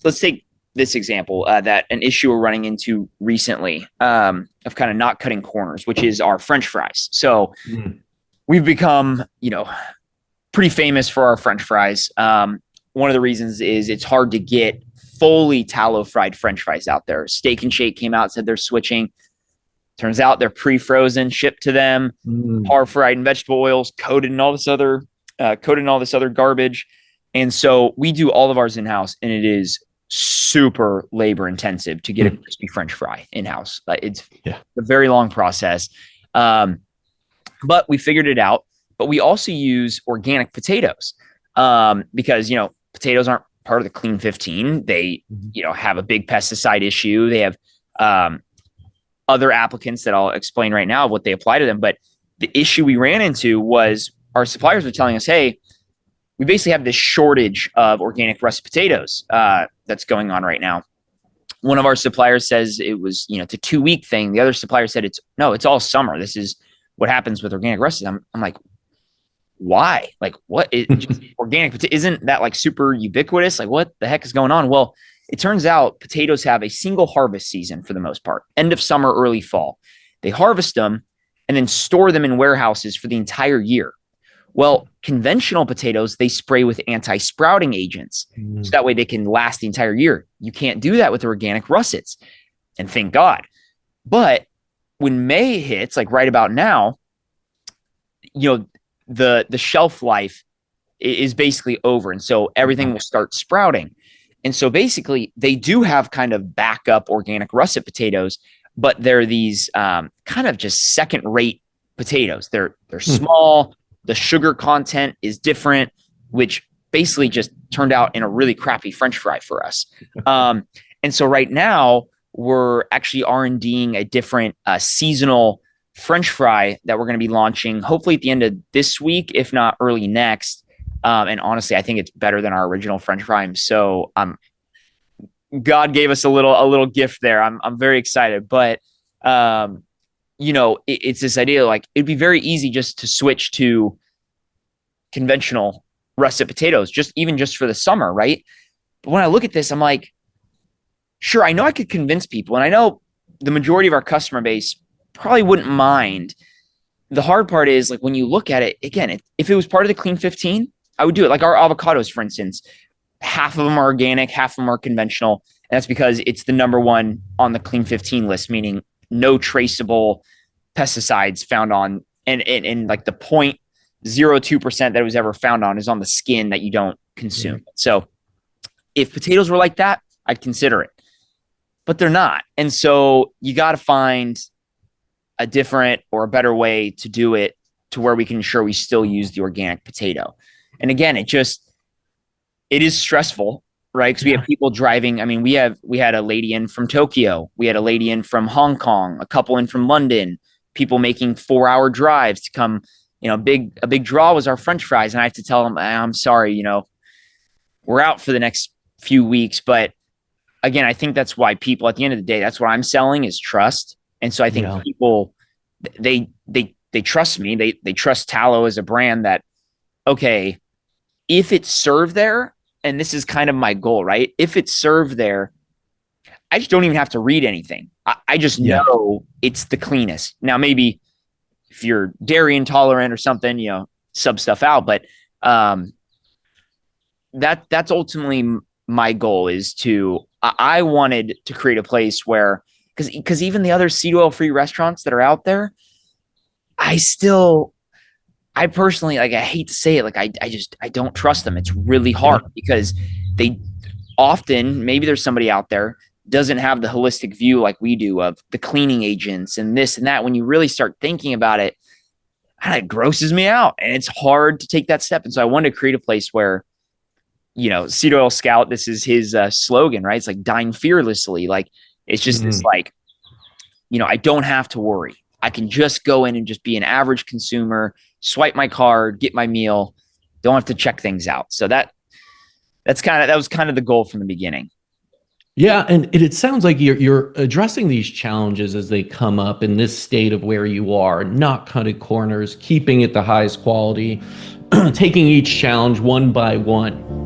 let's take this example, that an issue we're running into recently, of kind of not cutting corners, which is our French fries. So we've become, pretty famous for our French fries. One of the reasons is it's hard to get fully tallow-fried French fries out there. Steak and Shake came out, said they're switching. Turns out they're pre-frozen, shipped to them, par fried in vegetable oils, coated in all this other garbage. And so we do all of ours in-house, and it is super labor intensive to get a crispy French fry in-house. It's a very long process. But we figured it out. But we also use organic potatoes, because, potatoes aren't part of the Clean 15. They, have a big pesticide issue. They have other applicants that I'll explain right now what they apply to them. But the issue we ran into was our suppliers were telling us, hey, we basically have this shortage of organic russet potatoes that's going on right now. One of our suppliers says it was, it's a 2-week thing. The other supplier said it's all summer. This is what happens with organic russet. I'm like, why? Like, what is organic potato? Isn't that like super ubiquitous? Like, what the heck is going on? Well, it turns out potatoes have a single harvest season for the most part, end of summer, early fall. They harvest them and then store them in warehouses for the entire year. Well, conventional potatoes, they spray with anti-sprouting agents. So that way they can last the entire year. You can't do that with organic russets. And thank God. But when May hits, like right about now, the shelf life is basically over. And so everything will start sprouting. And so basically they do have kind of backup organic russet potatoes, but they're these kind of just second rate potatoes. They're small. The sugar content is different, which basically just turned out in a really crappy French fry for us. And so right now we're actually R&Ding a different seasonal French fry that we're going to be launching hopefully at the end of this week, if not early next. And honestly, I think it's better than our original French fry. So God gave us a little gift there. I'm very excited, but it's this idea, like it'd be very easy just to switch to conventional russet potatoes, just for the summer. Right. But when I look at this, I'm like, sure, I know I could convince people, and I know the majority of our customer base probably wouldn't mind. The hard part is, like, when you look at it again, if it was part of the Clean 15, I would do it. Like our avocados, for instance, half of them are organic, half of them are conventional. And that's because it's the number one on the Clean 15 list, meaning no traceable pesticides found on, and like the 0.02% that it was ever found on is on the skin that you don't consume. So if potatoes were like that, I'd consider it, but they're not. And so you got to find a different or a better way to do it to where we can ensure we still use the organic potato. And again, it is stressful, right? Because we have people driving. I mean, we had a lady in from Tokyo. We had a lady in from Hong Kong, a couple in from London, people making 4-hour drives to come. A big draw was our French fries. And I have to tell them, I'm sorry, we're out for the next few weeks. But again, I think that's why people, at the end of the day, that's what I'm selling is trust. And so I think people, they trust me. They trust Tallow as a brand that, okay, if it's served there, and this is kind of my goal, right? If it's served there, I just don't even have to read anything. I just know it's the cleanest. Now, maybe if you're dairy intolerant or something, sub stuff out. But that's ultimately my goal is I wanted to create a place where, because even the other seed oil free restaurants that are out there, I personally, like, I hate to say it, like, I don't trust them. It's really hard because they often, maybe there's somebody out there doesn't have the holistic view like we do of the cleaning agents and this and that. When you really start thinking about it, it grosses me out, and it's hard to take that step. And so I wanted to create a place where, Seed Oil Scout, this is his slogan, right? It's like dying fearlessly. Like, it's just this, like, I don't have to worry. I can just go in and just be an average consumer, swipe my card, get my meal, don't have to check things out. So that was kind of the goal from the beginning. Yeah, and it sounds like you're addressing these challenges as they come up in this state of where you are, not cutting corners, keeping it the highest quality, taking each challenge one by one.